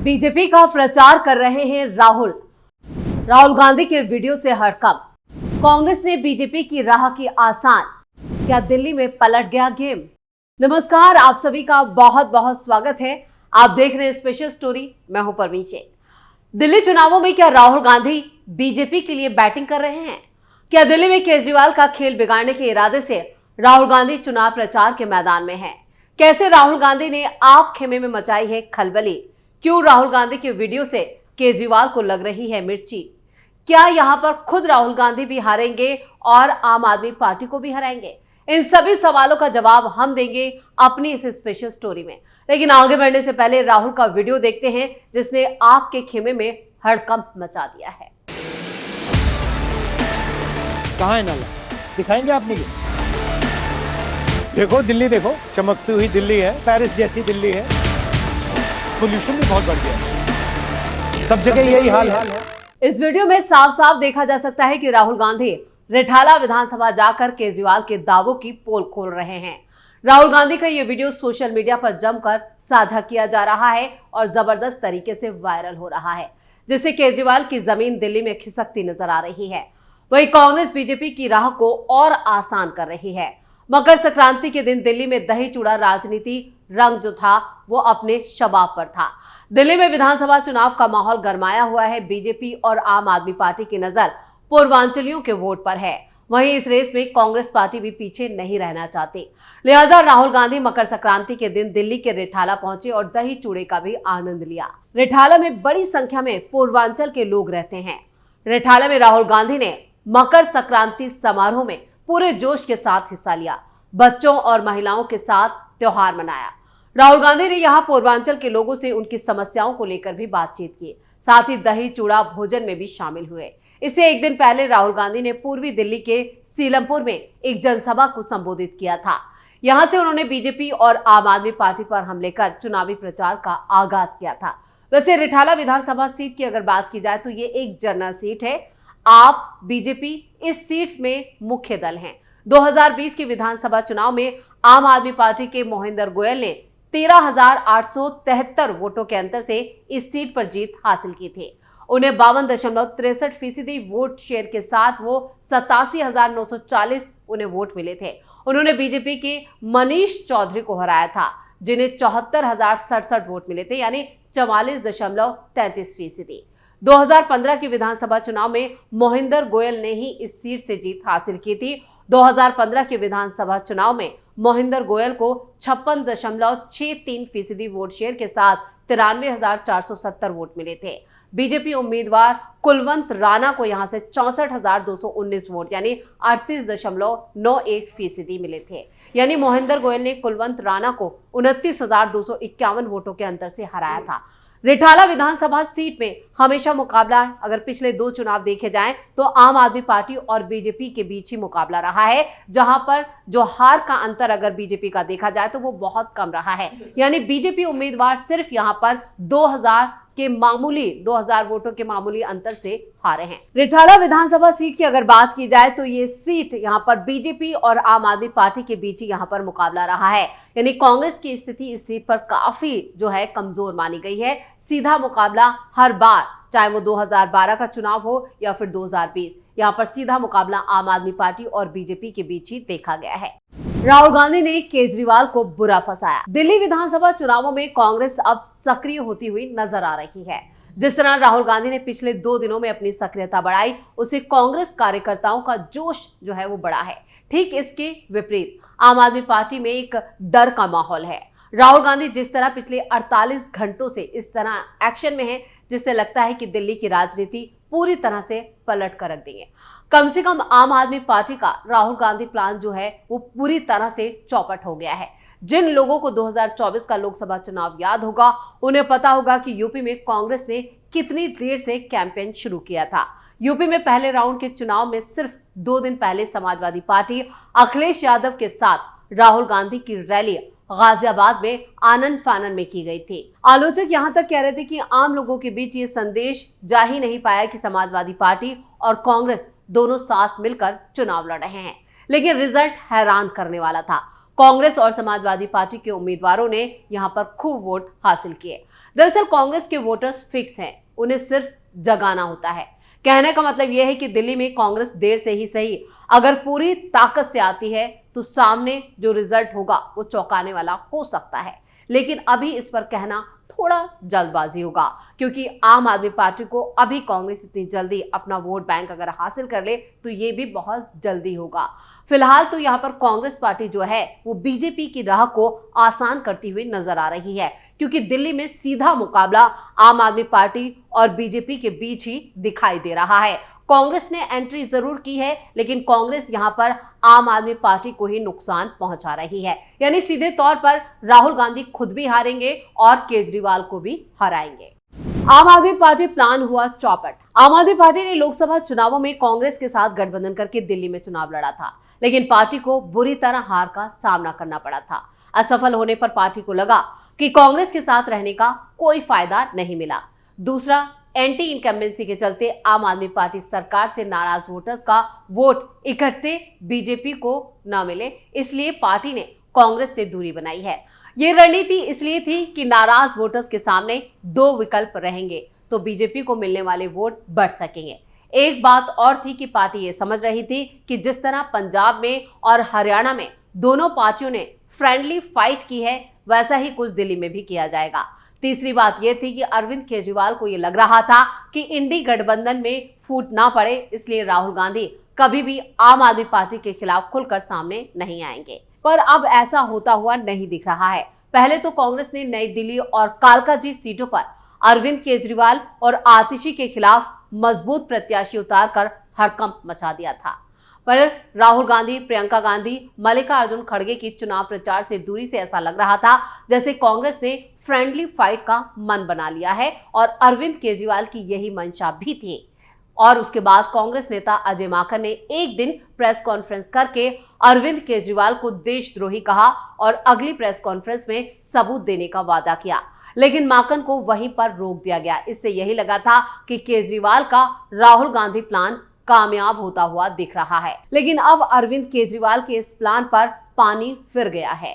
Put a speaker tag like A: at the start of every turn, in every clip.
A: BJP का प्रचार कर रहे हैं राहुल गांधी के वीडियो से हड़कंप। कांग्रेस ने बीजेपी की राह की आसान, क्या दिल्ली में पलट गया गेम? नमस्कार, आप सभी का बहुत बहुत स्वागत है। आप देख रहे हैं स्पेशल स्टोरी, मैं हूं परवीन। दिल्ली चुनावों में क्या राहुल गांधी बीजेपी के लिए बैटिंग कर रहे हैं? क्या दिल्ली में केजरीवाल का खेल बिगाड़ने के इरादे से राहुल गांधी चुनाव प्रचार के मैदान में हैं? कैसे राहुल गांधी ने आप खेमे में मचाई है खलबली? क्यों राहुल गांधी के वीडियो से केजरीवाल को लग रही है मिर्ची? क्या यहां पर खुद राहुल गांधी भी हारेंगे और आम आदमी पार्टी को भी हराएंगे? इन सभी सवालों का जवाब हम देंगे अपनी इस स्पेशल स्टोरी में। लेकिन आगे बढ़ने से पहले राहुल का वीडियो देखते हैं जिसने आपके खेमे में हड़कंप मचा दिया है।
B: कहाँ है नाला, दिखाएंगे आप मुझे? देखो दिल्ली, देखो चमकती हुई दिल्ली है, पेरिस जैसी दिल्ली है। पोल्यूशन भी बहुत बढ़ गया है, सब जगह यही हाल है।
A: इस वीडियो में साफ साफ देखा जा सकता है कि राहुल गांधी रिठाला विधानसभा जाकर केजरीवाल के दावों की पोल खोल रहे हैं। राहुल गांधी का ये वीडियो सोशल मीडिया पर जमकर साझा किया जा रहा है और जबरदस्त तरीके से वायरल हो रहा है, जिससे केजरीवाल की जमीन दिल्ली में खिसकती नजर आ रही है। वहीं कांग्रेस बीजेपी की राह को और आसान कर रही है। मकर संक्रांति के दिन दिल्ली में दही चूड़ा राजनीति रंग जो था वो अपने शबाब पर था। दिल्ली में विधानसभा चुनाव का माहौल गरमाया हुआ है। बीजेपी और आम आदमी पार्टी की नजर पूर्वांचलियों के वोट पर है। वहीं इस रेस में कांग्रेस पार्टी भी पीछे नहीं रहना चाहती। लिहाजा राहुल गांधी मकर संक्रांति के दिन दिल्ली के रिठाला पहुंचे और दही चूड़े का भी आनंद लिया। रिठाला में बड़ी संख्या में पूर्वांचल के लोग रहते हैं। रिठाला में राहुल गांधी ने मकर संक्रांति समारोह में पूरे जोश के साथ हिस्सा लिया। बच्चों और महिलाओं के साथ त्योहार मनाया। राहुल गांधी ने यहां पूर्वांचल के लोगों से उनकी समस्याओं को लेकर भी बातचीत की। साथ ही दही चूड़ा भोजन में भी शामिल हुए। इससे एक दिन पहले राहुल गांधी ने पूर्वी दिल्ली के सीलमपुर में एक जनसभा को संबोधित किया था। यहां से उन्होंने बीजेपी और आम आदमी पार्टी पर हमले कर चुनावी प्रचार का आगाज किया था। वैसे रिठाला विधानसभा सीट की अगर बात की जाए तो ये एक जनरल सीट है। आप बीजेपी इस सीट में मुख्य दल हैं। 2020 के विधानसभा चुनाव में आम आदमी पार्टी के मोहिंदर गोयल ने 13,873 वोटों के अंतर से इस सीट पर जीत हासिल की थी। उन्हें 52.63% वोट शेयर के साथ वो 87,940 उन्हें वोट मिले थे। उन्होंने बीजेपी के मनीष चौधरी को हराया था, जिन्हें 74,067 वोट मिले थे, यानी 44.33%। 2015 के विधानसभा चुनाव में मोहिंदर गोयल ने ही इस सीट से जीत हासिल की थी। 2015 के विधानसभा चुनाव में मोहिंदर गोयल को 56.63% वोट शेयर के साथ 93,470 वोट मिले थे। बीजेपी उम्मीदवार कुलवंत राणा को यहां से 64,219 वोट यानी 38.91% मिले थे। यानी मोहिंदर गोयल ने कुलवंत राणा को 29,251 वोटों के अंतर से हराया था। रिठाला विधानसभा सीट में हमेशा मुकाबला, अगर पिछले 2 चुनाव देखे जाएं तो आम आदमी पार्टी और बीजेपी के बीच ही मुकाबला रहा है, जहां पर जो हार का अंतर अगर बीजेपी का देखा जाए तो वो बहुत कम रहा है। यानी बीजेपी उम्मीदवार सिर्फ यहां पर 2000 वोटों के मामूली अंतर से हारे हैं। रिठाला विधानसभा सीट की अगर बात की जाए तो ये सीट यहां पर बीजेपी और आम आदमी पार्टी के बीच ही यहां पर मुकाबला रहा है। यानी कांग्रेस की स्थिति इस सीट पर काफी जो है कमजोर मानी गई है। सीधा मुकाबला हर बार, चाहे वो 2012 का चुनाव हो या फिर 2020, यहाँ पर सीधा मुकाबला आम आदमी पार्टी और बीजेपी के बीच ही देखा गया है। राहुल गांधी ने केजरीवाल को बुरा फंसाया। दिल्ली विधानसभा चुनावों में कांग्रेस अब सक्रिय होती हुई नजर आ रही है। जिस तरह राहुल गांधी ने पिछले 2 दिनों में अपनी सक्रियता बढ़ाई, उससे कांग्रेस कार्यकर्ताओं का जोश जो है वो बढ़ा है। ठीक इसके विपरीत आम आदमी पार्टी में एक डर का माहौल है। राहुल गांधी जिस तरह पिछले 48 घंटों से इस तरह एक्शन में है, जिससे लगता है कि दिल्ली की राजनीति पूरी तरह से पलट कर रख देंगे। कम से कम आम आदमी पार्टी का राहुल गांधी प्लान जो है वो पूरी तरह से चौपट हो गया है। जिन लोगों को 2024 का लोकसभा चुनाव याद होगा, उन्हें पता होगा कि यूपी में कांग्रेस ने कितनी देर से कैंपेन शुरू किया था। यूपी में पहले राउंड के चुनाव में सिर्फ 2 दिन पहले समाजवादी पार्टी अखिलेश यादव के साथ राहुल गांधी की रैली गाजियाबाद में आनंद फानन में की गई थी। आलोचक यहां तक कह रहे थे कि आम लोगों के बीच ये संदेश जा ही नहीं पाया कि समाजवादी पार्टी और कांग्रेस दोनों साथ मिलकर चुनाव लड़ रहे हैं। लेकिन रिजल्ट हैरान करने वाला था। कांग्रेस और समाजवादी पार्टी के उम्मीदवारों ने यहां पर खूब वोट हासिल किए। दरअसल कांग्रेस के वोटर्स फिक्स हैं, उन्हें सिर्फ जगाना होता है। कहने का मतलब यह है कि दिल्ली में कांग्रेस देर से ही सही, अगर पूरी ताकत से आती है तो सामने जो रिजल्ट होगा वो चौंकाने वाला हो सकता है। लेकिन अभी इस पर कहना थोड़ा जल्दबाजी होगा, क्योंकि आम आदमी पार्टी को अभी कांग्रेस इतनी जल्दी अपना वोट बैंक अगर हासिल कर ले तो ये भी बहुत जल्दी होगा। फिलहाल तो यहाँ पर कांग्रेस पार्टी जो है वो बीजेपी की राह को आसान करती हुई नजर आ रही है, क्योंकि दिल्ली में सीधा मुकाबला आम आदमी पार्टी और बीजेपी के बीच ही दिखाई दे रहा है। कांग्रेस ने एंट्री जरूर की है, लेकिन कांग्रेस यहां पर आम आदमी पार्टी को ही नुकसान पहुंचा रही है। यानी सीधे तौर पर राहुल गांधी खुद भी हारेंगे और केजरीवाल को भी हराएंगे। आम आदमी पार्टी प्लान हुआ चौपट। आम आदमी पार्टी ने लोकसभा चुनावों में कांग्रेस के साथ गठबंधन करके दिल्ली में चुनाव लड़ा था, लेकिन पार्टी को बुरी तरह हार का सामना करना पड़ा था। असफल होने पर पार्टी को लगा कि कांग्रेस के साथ रहने का कोई फायदा नहीं मिला। दूसरा, एंटी इनकम्बेंसी के चलते आम आदमी पार्टी सरकार से नाराज वोटर्स का वोट इकट्ठे बीजेपी को न मिले, इसलिए पार्टी ने कांग्रेस से दूरी बनाई है। ये रणनीति इसलिए थी कि नाराज वोटर्स के सामने दो विकल्प रहेंगे तो बीजेपी को मिलने वाले वोट बढ़ सकेंगे। एक बात और थी कि पार्टी ये समझ रही थी कि जिस तरह पंजाब में और हरियाणा में दोनों पार्टियों ने फ्रेंडली फाइट की है, वैसा ही कुछ दिल्ली में भी किया जाएगा। तीसरी बात यह थी कि अरविंद केजरीवाल को यह लग रहा था कि इंडी गठबंधन में फूट ना पड़े, इसलिए राहुल गांधी कभी भी आम आदमी पार्टी के खिलाफ खुलकर सामने नहीं आएंगे। पर अब ऐसा होता हुआ नहीं दिख रहा है। पहले तो कांग्रेस ने नई दिल्ली और कालकाजी सीटों पर अरविंद केजरीवाल और आतिशी के खिलाफ मजबूत प्रत्याशी उतारकर हड़कंप मचा दिया था। पर राहुल गांधी, प्रियंका गांधी, मल्लिकार्जुन खड़गे की चुनाव प्रचार से दूरी से ऐसा लग रहा था जैसे कांग्रेस ने फ्रेंडली फाइट का मन बना लिया है और अरविंद केजरीवाल की यही मंशा भी थी। और उसके बाद कांग्रेस नेता अजय माकन ने एक दिन प्रेस कॉन्फ्रेंस करके अरविंद केजरीवाल को देशद्रोही कहा और अगली प्रेस कॉन्फ्रेंस में सबूत देने का वादा किया, लेकिन माकन को वहीं पर रोक दिया गया। इससे यही लगा था कि केजरीवाल का राहुल गांधी प्लान कामयाब होता हुआ दिख रहा है, लेकिन अब अरविंद केजरीवाल के इस प्लान पर पानी फिर गया है।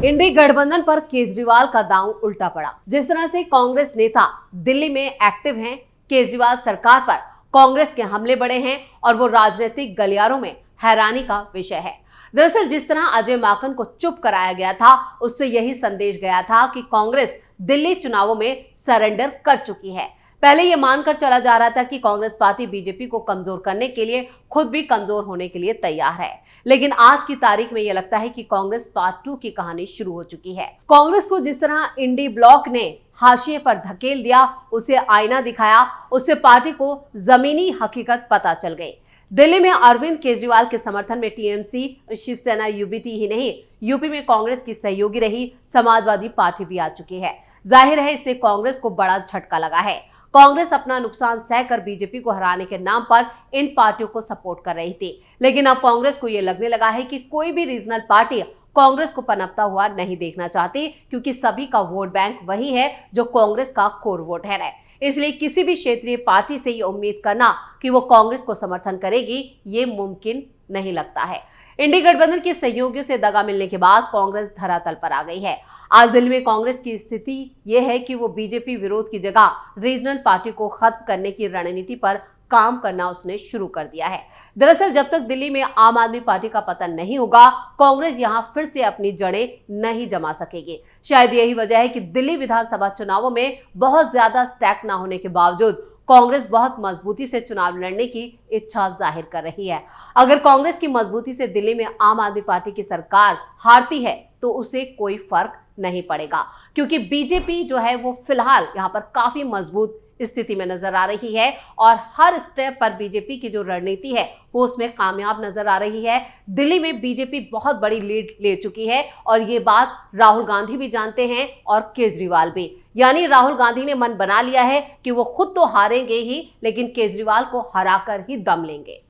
A: इंडी गठबंधन पर केजरीवाल का दांव उल्टा पड़ा। जिस तरह से कांग्रेस नेता दिल्ली में एक्टिव हैं, केजरीवाल सरकार पर कांग्रेस के हमले बढ़े हैं और वो राजनीतिक गलियारों में हैरानी का विषय है। दरअसल जिस तरह अजय माकन को चुप कराया गया था, उससे यही संदेश गया था कि कांग्रेस दिल्ली चुनावों में सरेंडर कर चुकी है। पहले यह मानकर चला जा रहा था कि कांग्रेस पार्टी बीजेपी को कमजोर करने के लिए खुद भी कमजोर होने के लिए तैयार है, लेकिन आज की तारीख में यह लगता है कि कांग्रेस पार्ट 2 की कहानी शुरू हो चुकी है। कांग्रेस को जिस तरह इंडी ब्लॉक ने हाशिए पर धकेल दिया, उसे आईना दिखाया, उससे पार्टी को जमीनी हकीकत पता चल गई। दिल्ली में अरविंद केजरीवाल के समर्थन में टीएमसी, शिवसेना, यूबीटी ही नहीं, यूपी में कांग्रेस की सहयोगी रही समाजवादी पार्टी भी आ चुकी है। जाहिर है इससे कांग्रेस को बड़ा झटका लगा है। कांग्रेस अपना नुकसान सहकर बीजेपी को हराने के नाम पर इन पार्टियों को सपोर्ट कर रही थी, लेकिन अब कांग्रेस को यह लगने लगा है कि कोई भी रीजनल पार्टी कांग्रेस को पनपता हुआ नहीं देखना चाहती, क्योंकि सभी का वोट बैंक वही है जो कांग्रेस का कोर वोट है। इसलिए किसी भी क्षेत्रीय पार्टी से ये उम्मीद करना कि वो कांग्रेस को समर्थन करेगी, ये मुमकिन नहीं लगता है। इंडी गठबंधन के सहयोगियों से दगा मिलने के बाद कांग्रेस धरातल पर आ गई है। आज दिल्ली में कांग्रेस की स्थिति यह है कि वो बीजेपी विरोध की जगह रीजनल पार्टी को खत्म करने की रणनीति पर काम करना उसने शुरू कर दिया है। दरअसल जब तक दिल्ली में आम आदमी पार्टी का पतन नहीं होगा, कांग्रेस यहां फिर से अपनी जड़ें नहीं जमा सकेगी। शायद यही वजह है कि दिल्ली विधानसभा चुनावों में बहुत ज्यादा स्टैक न होने के बावजूद कांग्रेस बहुत मजबूती से चुनाव लड़ने की इच्छा जाहिर कर रही है। अगर कांग्रेस की मजबूती से दिल्ली में आम आदमी पार्टी की सरकार हारती है तो उसे कोई फर्क नहीं पड़ेगा, क्योंकि बीजेपी जो है वो फिलहाल यहाँ पर काफी मजबूत स्थिति में नजर आ रही है और हर स्टेप पर बीजेपी की जो रणनीति है वो उसमें कामयाब नजर आ रही है। दिल्ली में बीजेपी बहुत बड़ी लीड ले चुकी है और ये बात राहुल गांधी भी जानते हैं और केजरीवाल भी। यानी राहुल गांधी ने मन बना लिया है कि वो खुद तो हारेंगे ही, लेकिन केजरीवाल को हराकर ही दम लेंगे।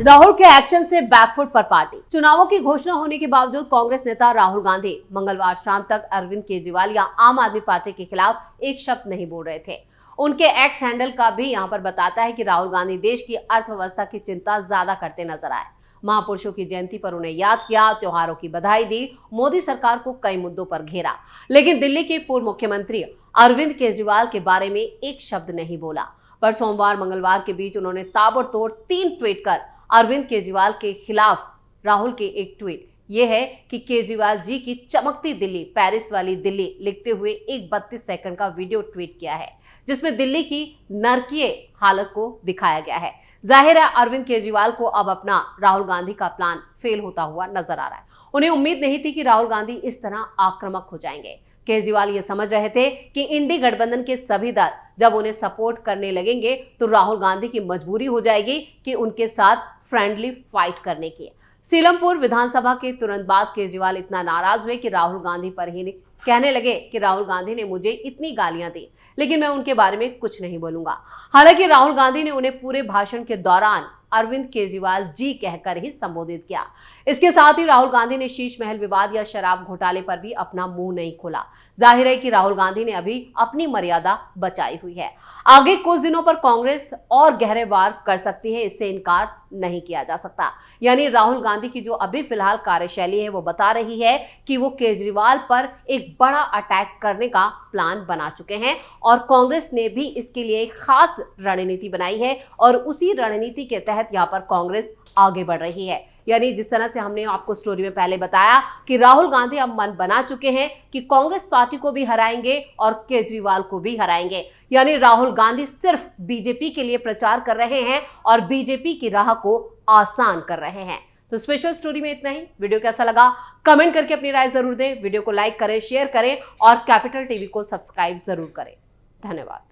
A: राहुल के एक्शन से बैकफुट पर पार्टी। चुनावों की घोषणा होने के बावजूद कांग्रेस नेता राहुल गांधी मंगलवार शाम तक अरविंद केजरीवाल या आम आदमी पार्टी के खिलाफ एक शब्द नहीं बोल रहे थे। उनके एक्स हैंडल का भी यहां पर बताता है कि राहुल गांधी देश की अर्थव्यवस्था की चिंता ज्यादा करते नजर आए। महापुरुषों की जयंती पर उन्हें याद किया, त्योहारों की बधाई दी, मोदी सरकार को कई मुद्दों पर घेरा, लेकिन दिल्ली के पूर्व मुख्यमंत्री अरविंद केजरीवाल के बारे में एक शब्द नहीं बोला। पर सोमवार मंगलवार के बीच उन्होंने ताबड़तोड़ 3 ट्वीट कर अरविंद केजरीवाल के खिलाफ राहुल के एक ट्वीट यह है कि केजरीवाल जी की चमकती दिल्ली, पेरिस वाली दिल्ली लिखते हुए एक 32 सेकंड का वीडियो ट्वीट किया है, जिसमें दिल्ली की नरकीय हालत को दिखाया गया है। जाहिर है अरविंद केजरीवाल को अब अपना राहुल गांधी का प्लान फेल होता हुआ नजर आ रहा है। उन्हें उम्मीद नहीं थी कि राहुल गांधी इस तरह आक्रामक हो जाएंगे। केजरीवाल ये समझ रहे थे कि इंडी गठबंधन के सभी दल जब उन्हें सपोर्ट करने लगेंगे तो राहुल गांधी की मजबूरी हो जाएगी कि उनके साथ फ्रेंडली फाइट करने की। सीलमपुर विधानसभा के तुरंत बाद केजरीवाल इतना नाराज हुए कि राहुल गांधी पर ही कहने लगे कि राहुल गांधी ने मुझे इतनी गालियां दी, लेकिन मैं उनके बारे में कुछ नहीं बोलूंगा। हालांकि राहुल गांधी ने उन्हें पूरे भाषण के दौरान अरविंद केजरीवाल जी कहकर ही संबोधित किया। इसके साथ ही राहुल गांधी ने शीश महल विवाद या शराब घोटाले पर भी अपना मुंह नहीं खोला। जाहिर है कि राहुल गांधी ने अभी अपनी मर्यादा बचाई हुई है। आगे कुछ दिनों पर कांग्रेस और गहरे वार कर सकती है, इससे इनकार नहीं किया जा सकता। यानी राहुल गांधी की जो अभी फिलहाल कार्यशैली है वो बता रही है कि वो केजरीवाल पर एक बड़ा अटैक करने का प्लान बना चुके हैं और कांग्रेस ने भी इसके लिए एक खास रणनीति बनाई है और उसी रणनीति के तहत यहाँ पर कांग्रेस आगे बढ़ रही है। यानी जिस तरह से हमने आपको स्टोरी में पहले बताया कि राहुल गांधी अब मन बना चुके हैं कि कांग्रेस पार्टी को भी हराएंगे और केजरीवाल को भी हराएंगे। यानी राहुल गांधी सिर्फ बीजेपी के लिए प्रचार कर रहे हैं और बीजेपी की राह को आसान कर रहे हैं। तो स्पेशल स्टोरी में इतना ही। वीडियो कैसा लगा कमेंट करके अपनी राय जरूर दें। वीडियो को लाइक करें, शेयर करें और कैपिटल टीवी को सब्सक्राइब जरूर करें। धन्यवाद।